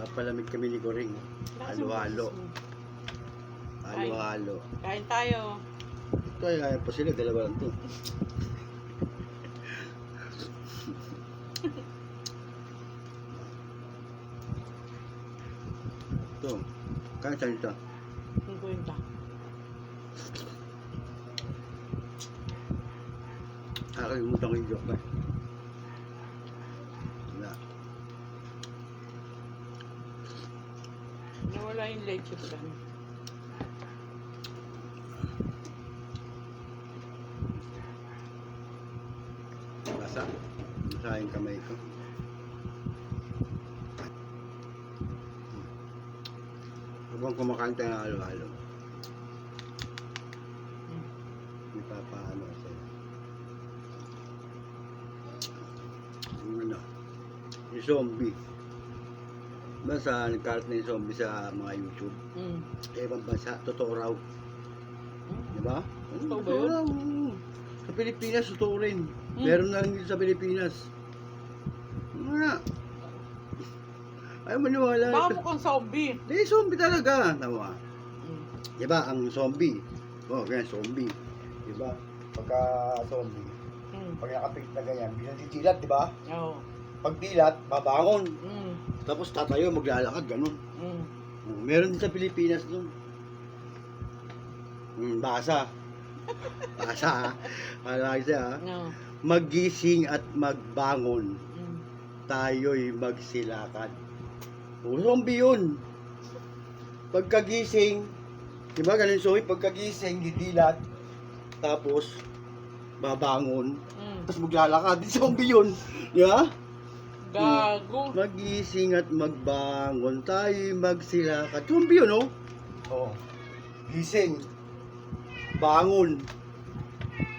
Papalamig kami ni Goring. Halo-halo. Halo-halo. Kain tayo. Ito ay kaya pa sila, dalawa lang to. Ito. Kaya saan ito? Ang kwenta. Nakalimutan ko yung joke eh. Wala. Nawala yung leche plan. Basa. Basa yung kamay ko. Habang kumakain tayo ng halo-halo. May papaano ko sa'yo. Yung ano, yung zombie. Basta nagkalat na yung zombie sa mga YouTube. Ibang bansa, totoo raw. Diba? Totoo ba yun? Raw. Sa Pilipinas, totoo rin. Meron na rin dito sa Pilipinas. Nga. Ayaw maniwala. Baka mukhang zombie. Di, zombie talaga. Tama. Diba, ang zombie. Ganyan, zombie. Diba? Pagka zombie, pag nakapit na ganyan, binatijilat, diba? Oo. Pag dilat, babangon. Tapos Tapos tatayo, maglalakad, ganun. Meron din sa Pilipinas doon. Basa. Basa, ha? Malaki siya, ha? No. Maggising at magbangon, tayo'y magsilakad. Zombie yun. Pagkagising, diba ganun zombie, pagkagising, didilat, tapos babangon, tapos maglalakad. Di zombie yun. Diba? Gago. Magising at magbangon, tayo'y magsilakad. Zombie yun, oh? Oo. Gising. Bangon.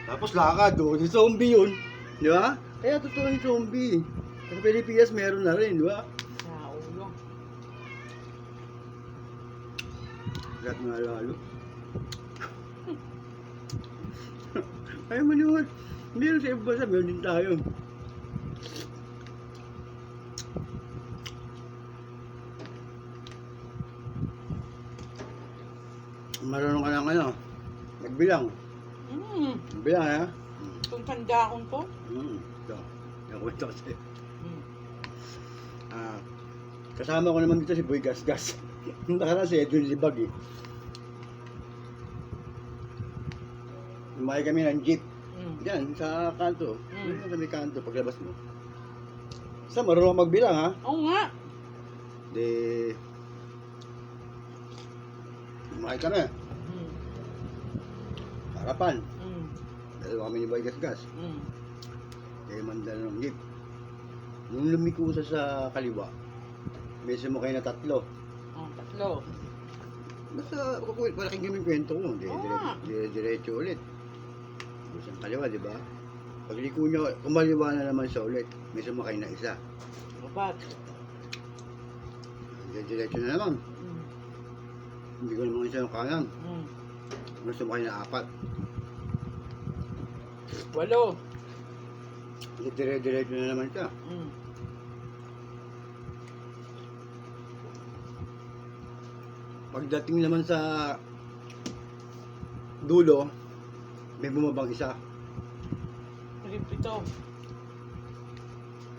Tapos lakad, oh. Di zombie yun. Di ba? Kaya totoo yung zombie. Sa Pilipinas meron na rin, di ba? Sa ulo. Lahat mga lalo. Ay, maniwag. Hindi rin sa iba sa meron din tayo. Marunong ka ng ano? Magbilang. Magbilang, ha? Itong tanda akong to. Ito. Yung kwento ko sa'yo. Kasama ko naman dito si Boy Gasgas. Nakaraan si Edwin Libag, eh. Lumakay kami ng jeep. Diyan, sa kanto. Diyan sa may kanto, paglabas mo. Basta marunong magbilang, ha? Oo nga. De... Lumakay kami. Harapan. Dalawa kami ni Boy Gasgas. Kaya mandala ng jeep. Nung lumiko sa kaliwa, may sumakay na tatlo. Tatlo. Basta, malaking yung kwento ko. Diretso ulit. Sa kaliwa, di ba? Pag liko niya, kumaliwa na naman siya ulit. May sumakay na isa. Apat. Diretso na naman. Hindi ko naman isa yung kanan. May sumakay na apat. 8. Diretso na naman siya. Pagdating naman sa dulo, may bumabang isa. 7.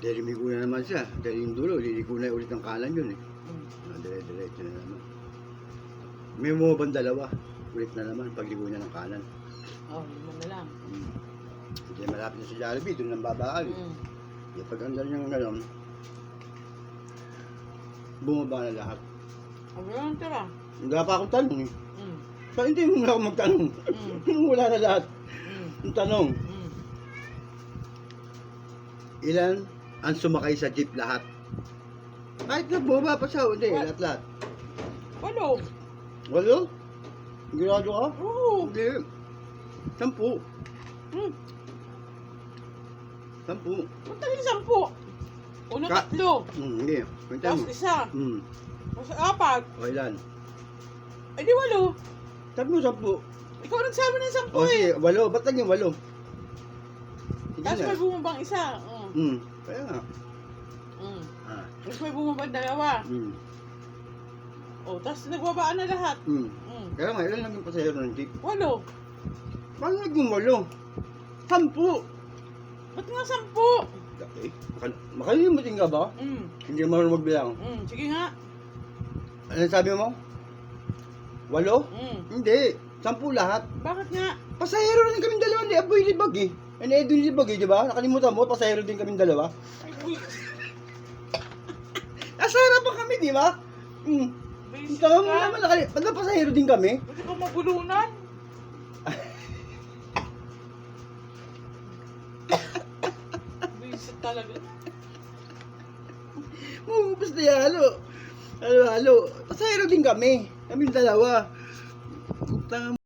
Liligo na naman siya. Dahil yung dulo, liligo na ulit ng kanan yun, eh. Diretso na naman. May bumabang dalawa. Ulit na naman, pagligo niya ng kanan. 5 na lang. Hindi malapit na sa Jollibee, doon lang babaan. Pag andal niya ng gano'n, bumaba na lahat. Ano lang tira? Hindi pa akong tanong, eh. So, hindi mo na ako magtanong. Wala na lahat. Ang tanong, ilan ang sumakay sa jeep lahat? Kahit na bumaba pa siya, hindi, lahat-lahat. 8. 8? Grado ka? Oo. Hindi. 10. 10. Ba't naging 10? Una 3. Hindi. Kwenta mo. Tapos isa. Tapos 4. O ilan? Ay di 8. Sabi mo 10. Ikaw nagsabi ng 10 O sige, 8. Ba't naging 8? Sige Tapos na. may bumabang isa. Kaya nga. Tapos may bumabang dalawa. Hmm. O, tapos nagbabaan na lahat. Hmm. Mm. Kaya nga, ilan naging pasahero ng jeep? 8. Paano naging 8? 10. Ba't nga 10? Eh, makalimutin ka ba? Hindi mo marunong magbilang. Sige nga. Ano sabi mo? 8? Hindi. 10 lahat. Bakit nga? Pasahero rin kaming dalawa ni Aboy Libag eh. And Edwin Libag eh, di ba? Nakalimutan mo, pasahero din kaming dalawa. Ay, uy. Nasa harapan kami, di ba? Basic Tama mo ka. naman, pasahero din kami. Pwede ka mabulunan. Basic talaga. Mumupos na yan, halo. Pasahero din kami. Kaming dalawa. Tanga